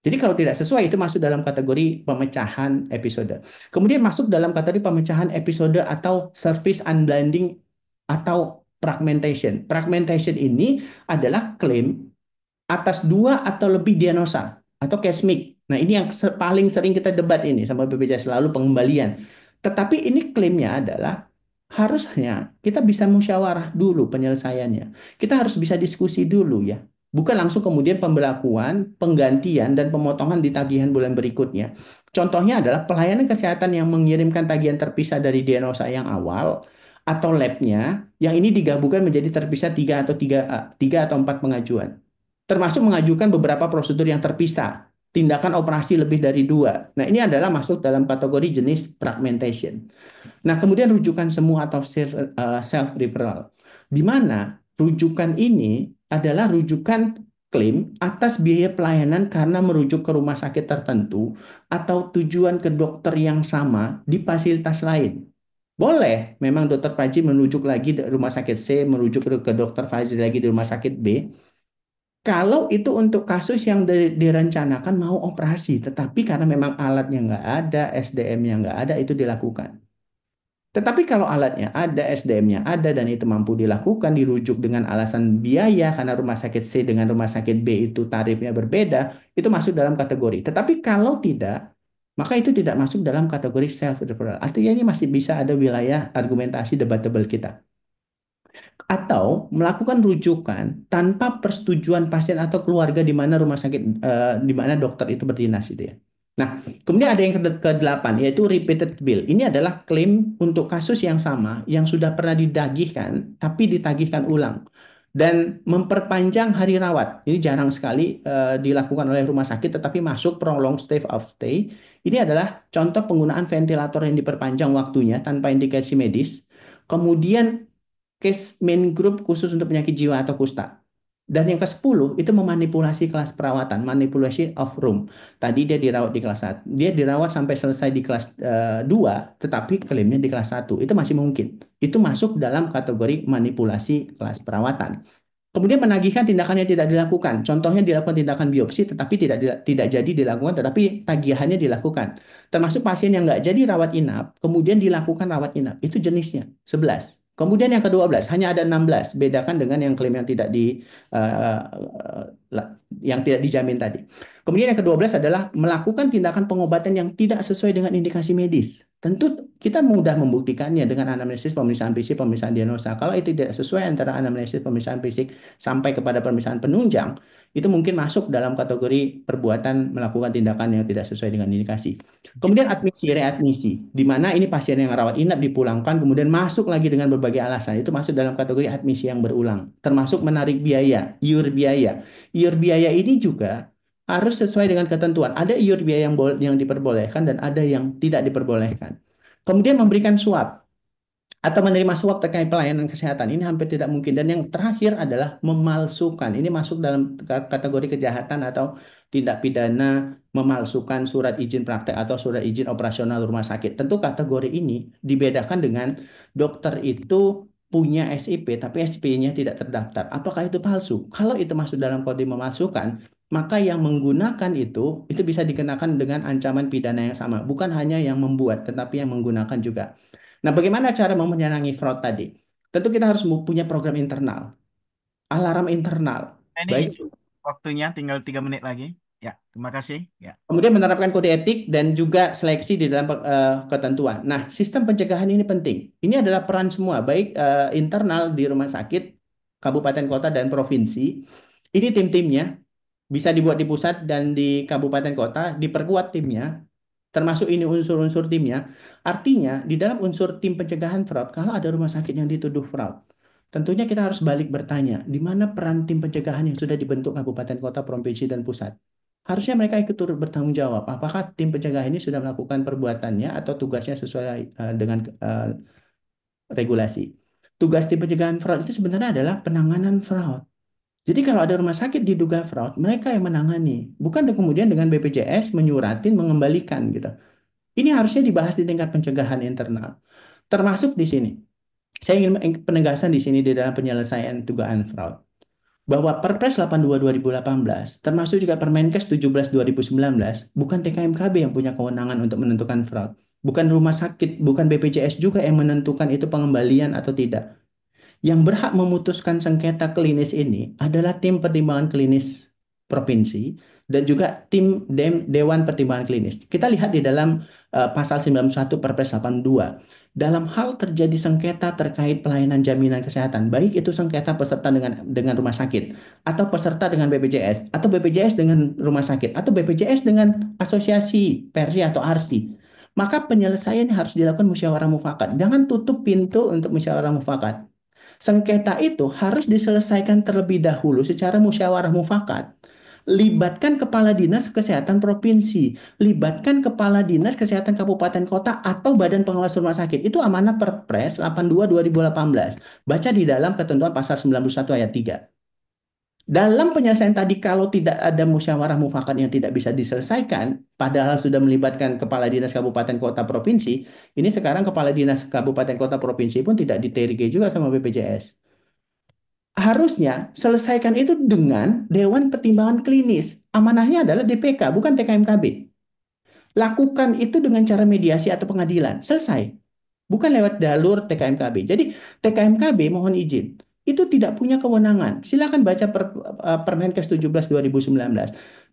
Jadi kalau tidak sesuai itu masuk dalam kategori pemecahan episode. Kemudian masuk dalam kategori pemecahan episode atau service unblinding atau fragmentation. Fragmentation ini adalah klaim atas 2 atau lebih diagnosa atau case mix. Nah, ini yang paling sering kita debat ini sama BPJS selalu pengembalian. Tetapi ini klaimnya adalah harusnya kita bisa musyawarah dulu penyelesaiannya. Kita harus bisa diskusi dulu ya. Bukan langsung kemudian pembelakuan, penggantian, dan pemotongan di tagihan bulan berikutnya. Contohnya adalah pelayanan kesehatan yang mengirimkan tagihan terpisah dari diagnosa yang awal atau labnya, yang ini digabungkan menjadi terpisah tiga atau 4 pengajuan. Termasuk mengajukan beberapa prosedur yang terpisah, tindakan operasi lebih dari 2. Nah, ini adalah masuk dalam kategori jenis fragmentation. Nah, kemudian rujukan semua atau self referral, di mana rujukan ini adalah rujukan klaim atas biaya pelayanan karena merujuk ke rumah sakit tertentu atau tujuan ke dokter yang sama di fasilitas lain. Boleh, memang dokter Panji merujuk lagi di rumah sakit C, merujuk ke dokter Fazil lagi di rumah sakit B. Kalau itu untuk kasus yang direncanakan mau operasi, tetapi karena memang alatnya nggak ada, SDM-nya nggak ada, itu dilakukan. Tetapi kalau alatnya ada, SDM-nya ada, dan itu mampu dilakukan, dirujuk dengan alasan biaya karena rumah sakit C dengan rumah sakit B itu tarifnya berbeda, itu masuk dalam kategori. Tetapi kalau tidak, maka itu tidak masuk dalam kategori self-referral. Artinya ini masih bisa ada wilayah argumentasi debatable kita. Atau melakukan rujukan tanpa persetujuan pasien atau keluarga di mana rumah sakit, di mana dokter itu berdinas itu ya. Nah, kemudian ada yang ke-8 yaitu repeated bill. Ini adalah klaim untuk kasus yang sama yang sudah pernah didagihkan tapi ditagihkan ulang dan memperpanjang hari rawat. Ini jarang sekali dilakukan oleh rumah sakit tetapi masuk prolonged stay of stay. Ini adalah contoh penggunaan ventilator yang diperpanjang waktunya tanpa indikasi medis. Kemudian case main group khusus untuk penyakit jiwa atau kusta. Dan yang ke-10 itu memanipulasi kelas perawatan, manipulasi of room. Tadi dia dirawat di kelas 1. Dia dirawat sampai selesai di kelas 2, tetapi klaimnya di kelas 1. Itu masih mungkin. Itu masuk dalam kategori manipulasi kelas perawatan. Kemudian menagihkan tindakan yang tidak dilakukan. Contohnya dilakukan tindakan biopsi tetapi tidak jadi dilakukan, tetapi tagihannya dilakukan. Termasuk pasien yang nggak jadi rawat inap, kemudian dilakukan rawat inap. Itu jenisnya 11. Kemudian yang ke-12 hanya ada 16. Bedakan dengan yang klaim yang yang tidak dijamin tadi. Kemudian yang ke-12 adalah melakukan tindakan pengobatan yang tidak sesuai dengan indikasi medis. Tentu kita mudah membuktikannya dengan anamnesis, pemeriksaan fisik, pemeriksaan diagnosa. Kalau itu tidak sesuai antara anamnesis, pemeriksaan fisik sampai kepada pemeriksaan penunjang, itu mungkin masuk dalam kategori perbuatan melakukan tindakan yang tidak sesuai dengan indikasi. Kemudian admisi, readmisi, di mana ini pasien yang rawat inap dipulangkan, kemudian masuk lagi dengan berbagai alasan. Itu masuk dalam kategori admisi yang berulang, termasuk menarik biaya, iur biaya. Iur biaya ini juga harus sesuai dengan ketentuan. Ada iur biaya yang diperbolehkan dan ada yang tidak diperbolehkan. Kemudian memberikan suap atau menerima suap terkait pelayanan kesehatan ini hampir tidak mungkin. Dan yang terakhir adalah memalsukan. Ini masuk dalam kategori kejahatan atau tindak pidana memalsukan surat izin praktek atau surat izin operasional rumah sakit. Tentu kategori ini dibedakan dengan dokter itu punya SIP tapi SIP-nya tidak terdaftar. Apakah itu palsu? Kalau itu masuk dalam kode memalsukan, maka yang menggunakan itu bisa dikenakan dengan ancaman pidana yang sama. Bukan hanya yang membuat, tetapi yang menggunakan juga. Nah, bagaimana cara memenangi fraud tadi? Tentu kita harus punya program internal, alarm internal. Ini Baik, izin waktunya tinggal 3 menit lagi. Ya, terima kasih. Ya. kemudian menerapkan kode etik dan juga seleksi di dalam ketentuan. Nah, sistem pencegahan ini penting. Ini adalah peran semua, baik internal di rumah sakit, kabupaten kota dan provinsi. Ini tim-timnya bisa dibuat di pusat dan di kabupaten kota, diperkuat timnya, termasuk ini unsur-unsur timnya. Artinya, di dalam unsur tim pencegahan fraud, kalau ada rumah sakit yang dituduh fraud, tentunya kita harus balik bertanya, di mana peran tim pencegahan yang sudah dibentuk kabupaten, kota, provinsi, dan pusat? Harusnya mereka ikut turut bertanggung jawab. Apakah tim pencegahan ini sudah melakukan perbuatannya atau tugasnya sesuai dengan regulasi? Tugas tim pencegahan fraud itu sebenarnya adalah penanganan fraud. Jadi kalau ada rumah sakit diduga fraud, mereka yang menangani, bukan kemudian dengan BPJS menyuratin, mengembalikan gitu. Ini harusnya dibahas di tingkat pencegahan internal. Termasuk di sini. Saya ingin penegasan di sini di dalam penyelesaian dugaan fraud. Bahwa Perpres 82 2018, termasuk juga Permenkes 17 2019, bukan TKMKB yang punya kewenangan untuk menentukan fraud. Bukan rumah sakit, bukan BPJS juga yang menentukan itu pengembalian atau tidak. Yang berhak memutuskan sengketa klinis ini adalah tim pertimbangan klinis provinsi dan juga tim Dewan Pertimbangan Klinis. Kita lihat di dalam pasal 91 Perpres 82. Dalam hal terjadi sengketa terkait pelayanan jaminan kesehatan, baik itu sengketa peserta dengan rumah sakit atau peserta dengan BPJS atau BPJS dengan rumah sakit atau BPJS dengan asosiasi Persi atau ARSI, maka penyelesaian harus dilakukan musyawarah mufakat. Jangan tutup pintu untuk musyawarah mufakat. Sengketa itu harus diselesaikan terlebih dahulu secara musyawarah mufakat. Libatkan kepala dinas kesehatan provinsi, libatkan kepala dinas kesehatan kabupaten kota atau badan pengawas rumah sakit. Itu amanah Perpres 82 2018. Baca di dalam ketentuan pasal 91 ayat 3. Dalam penyelesaian tadi, kalau tidak ada musyawarah mufakat yang tidak bisa diselesaikan, padahal sudah melibatkan kepala dinas kabupaten kota provinsi, ini sekarang kepala dinas kabupaten kota provinsi pun tidak diterima juga sama BPJS. Harusnya selesaikan itu dengan Dewan Pertimbangan Klinis. Amanahnya adalah DPK, bukan TKMKB. Lakukan itu dengan cara mediasi atau pengadilan. Selesai. Bukan lewat jalur TKMKB. Jadi TKMKB mohon izin. Itu tidak punya kewenangan. Silakan baca Permenkes 17 2019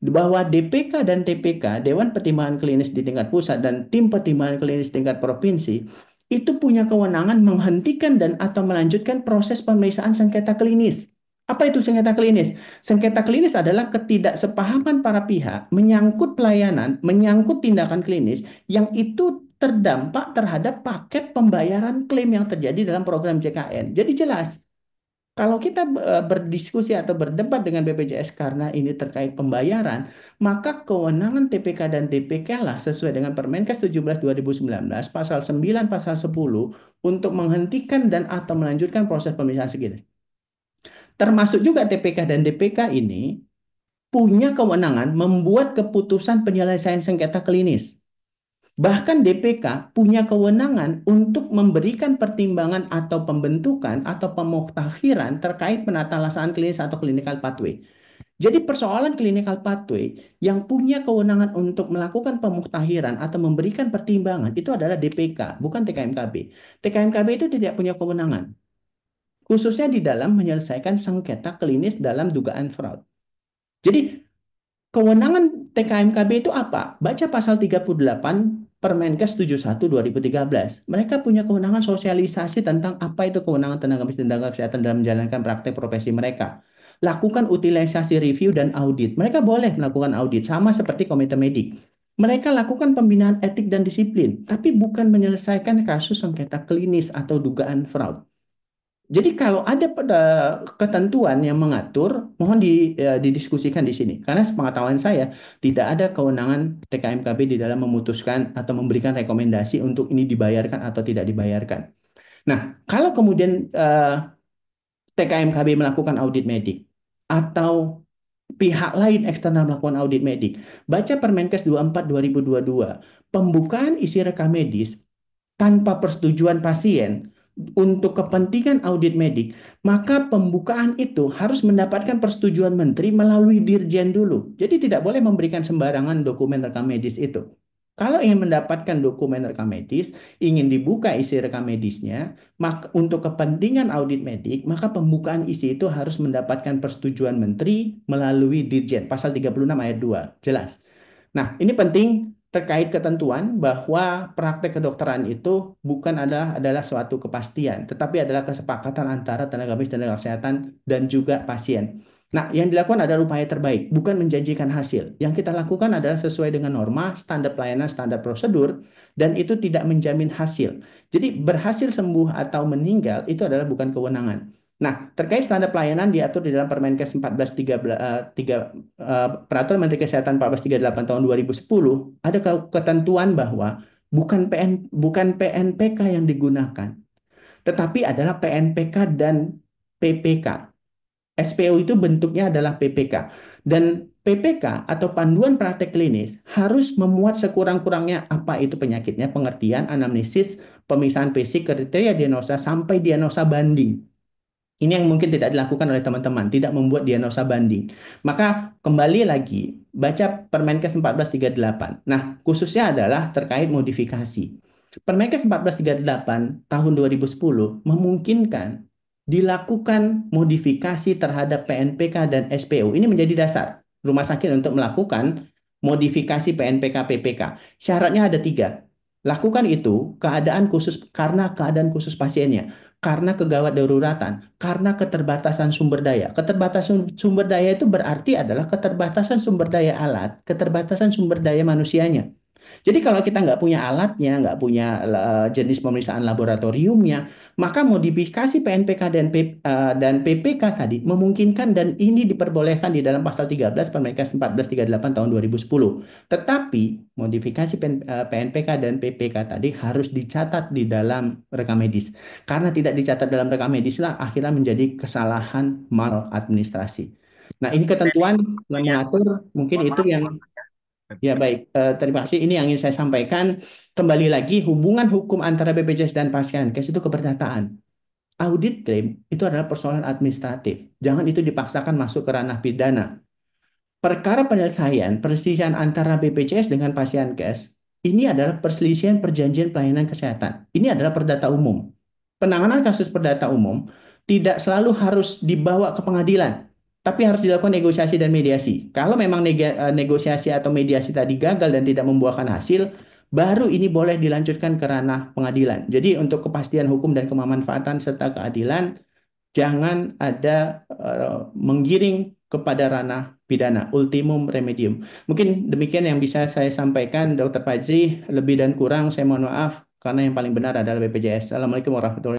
bahwa DPK dan TPK, Dewan Pertimbangan Klinis di tingkat pusat dan tim pertimbangan klinis tingkat provinsi, itu punya kewenangan menghentikan dan atau melanjutkan proses pemeriksaan sengketa klinis. Apa itu sengketa klinis? Sengketa klinis adalah ketidaksepahaman para pihak menyangkut pelayanan, menyangkut tindakan klinis yang itu terdampak terhadap paket pembayaran klaim yang terjadi dalam program JKN. Jadi jelas, kalau kita berdiskusi atau berdebat dengan BPJS karena ini terkait pembayaran, maka kewenangan TPK dan DPK lah sesuai dengan Permenkes 17 2019 pasal 9 pasal 10 untuk menghentikan dan atau melanjutkan proses pemeriksaan segini. Termasuk juga TPK dan DPK ini punya kewenangan membuat keputusan penyelesaian sengketa klinis. Bahkan DPK punya kewenangan untuk memberikan pertimbangan atau pembentukan atau pemuktakhiran terkait penatalasaan klinis atau clinical pathway. Jadi persoalan clinical pathway yang punya kewenangan untuk melakukan pemuktakhiran atau memberikan pertimbangan itu adalah DPK, bukan TKMKB. TKMKB itu tidak punya kewenangan, khususnya di dalam menyelesaikan sengketa klinis dalam dugaan fraud. Jadi kewenangan TKMKB itu apa? Baca pasal 38 Permenkes 71 2013. Mereka punya kewenangan sosialisasi tentang apa itu kewenangan tenaga medis dan tenaga kesehatan dalam menjalankan praktek profesi mereka. Lakukan utilisasi review dan audit. Mereka boleh melakukan audit sama seperti komite medik. Mereka lakukan pembinaan etik dan disiplin, tapi bukan menyelesaikan kasus sengketa klinis atau dugaan fraud. Jadi kalau ada pada ketentuan yang mengatur, mohon didiskusikan di sini. Karena sepengetahuan saya, tidak ada kewenangan TKMKB di dalam memutuskan atau memberikan rekomendasi untuk ini dibayarkan atau tidak dibayarkan. Nah, kalau kemudian TKMKB melakukan audit medik atau pihak lain eksternal melakukan audit medik, baca Permenkes 24 2022, pembukaan isi rekam medis tanpa persetujuan pasien untuk kepentingan audit medik, maka pembukaan itu harus mendapatkan persetujuan menteri melalui dirjen dulu. Jadi tidak boleh memberikan sembarangan dokumen rekam medis itu. Kalau ingin mendapatkan dokumen rekam medis, ingin dibuka isi rekam medisnya, maka untuk kepentingan audit medik, maka pembukaan isi itu harus mendapatkan persetujuan menteri melalui dirjen, pasal 36 ayat 2, jelas. Nah, ini penting terkait ketentuan bahwa praktek kedokteran itu bukan adalah suatu kepastian, tetapi adalah kesepakatan antara tenaga medis dan tenaga kesehatan dan juga pasien. Nah, yang dilakukan adalah upaya terbaik, bukan menjanjikan hasil. Yang kita lakukan adalah sesuai dengan norma, standar pelayanan, standar prosedur, dan itu tidak menjamin hasil. Jadi berhasil sembuh atau meninggal itu adalah bukan kewenangan. Nah, terkait standar pelayanan diatur di dalam Permenkes 1413 Peraturan Menteri Kesehatan 1438 tahun 2010 ada ketentuan bahwa bukan PNPK yang digunakan, tetapi adalah PNPK dan PPK. SPO itu bentuknya adalah PPK. Dan PPK atau panduan praktek klinis harus memuat sekurang-kurangnya apa itu penyakitnya, pengertian, anamnesis, pemisahan fisik, kriteria diagnosa, sampai diagnosa banding. Ini yang mungkin tidak dilakukan oleh teman-teman, tidak membuat diagnosa banding. Maka kembali lagi, baca Permenkes 1438. Nah, khususnya adalah terkait modifikasi. Permenkes 1438 tahun 2010 memungkinkan dilakukan modifikasi terhadap PNPK dan SPO. Ini menjadi dasar rumah sakit untuk melakukan modifikasi PNPK PPK. Syaratnya ada 3. Lakukan itu karena keadaan khusus pasiennya, karena kegawat daruratan, karena keterbatasan sumber daya. Keterbatasan sumber daya itu berarti adalah keterbatasan sumber daya alat, keterbatasan sumber daya manusianya. Jadi kalau kita nggak punya alatnya, nggak punya jenis pemeriksaan laboratoriumnya, maka modifikasi PNPK dan PPK tadi memungkinkan dan ini diperbolehkan di dalam pasal 13 Permenkes 1438 tahun 2010. Tetapi modifikasi PNPK dan PPK tadi harus dicatat di dalam rekam medis. Karena tidak dicatat dalam rekam medis lah akhirnya menjadi kesalahan maladministrasi. Nah, ini ketentuan yang Ya, mengatur, mungkin mohon itu maaf. yang. Ya baik, terima kasih. Ini yang ingin saya sampaikan. Kembali lagi, hubungan hukum antara BPJS dan Pasienkes itu keperdataan. Audit klaim itu adalah persoalan administratif. Jangan itu dipaksakan masuk ke ranah pidana. Perkara penyelesaian perselisihan antara BPJS dengan Pasienkes ini adalah perselisihan perjanjian pelayanan kesehatan. Ini adalah perdata umum. Penanganan kasus perdata umum tidak selalu harus dibawa ke pengadilan, tapi harus dilakukan negosiasi dan mediasi. Kalau memang negosiasi atau mediasi tadi gagal dan tidak membuahkan hasil, baru ini boleh dilanjutkan ke ranah pengadilan. Jadi untuk kepastian hukum dan kemanfaatan serta keadilan, jangan ada menggiring kepada ranah pidana, ultimum remedium. Mungkin demikian yang bisa saya sampaikan, Dr. Fajri. Lebih dan kurang saya mohon maaf, karena yang paling benar adalah BPJS. Assalamualaikum warahmatullahi wabarakatuh.